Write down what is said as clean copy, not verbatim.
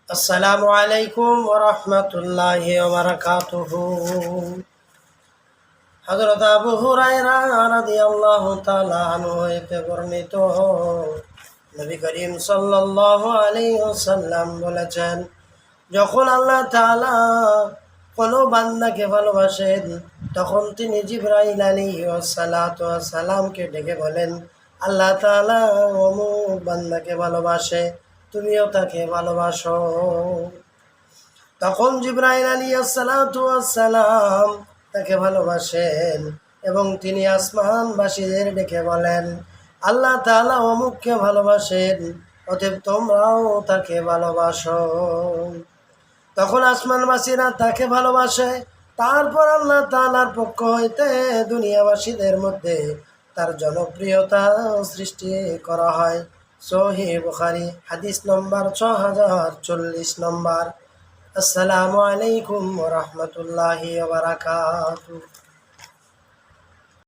আসসালামু আলাইকুম ওয়া রাহমাতুল্লাহি ওয়া বারাকাতুহু। হযরত আবু হুরায়রা রাদিয়াল্লাহু তাআলা আনহু হতে বর্ণিত, নবী করিম সাল্লাল্লাহু আলাইহি ওয়াসাল্লাম বলেছেন, যখন আল্লাহ তাআলা কোনো বান্দাকে ভালোবাসেন তখন তিনি জিবরাইল আলাইহিস সালামকে ডেকে বলেন, আল্লাহ তাআলা অমুক বান্দাকে ভালোবাসে, তুমিও তাকে ভালোবাসো। তখন জিবরাইল আলাইহিস সালাম তাকে ভালোবাসেন এবং তিনি আসমানবাসীদের ডেকে বলেন, আল্লাহ তাআলা অমুককে ভালোবাসেন, অতএব তোমরাও তাকে ভালোবাসো। তখন আসমানবাসীরা তাকে ভালোবাসে। তারপর আল্লাহ তাআলার পক্ষ হইতে দুনিয়াবাসীদের মধ্যে তার জনপ্রিয়তা সৃষ্টি করা হয়। সহিহ বুখারী হাদিস নম্বর 6040 নম্বর। আসসালামু আলাইকুম ওয়া রাহমাতুল্লাহি ওয়া বারাকাতুহু।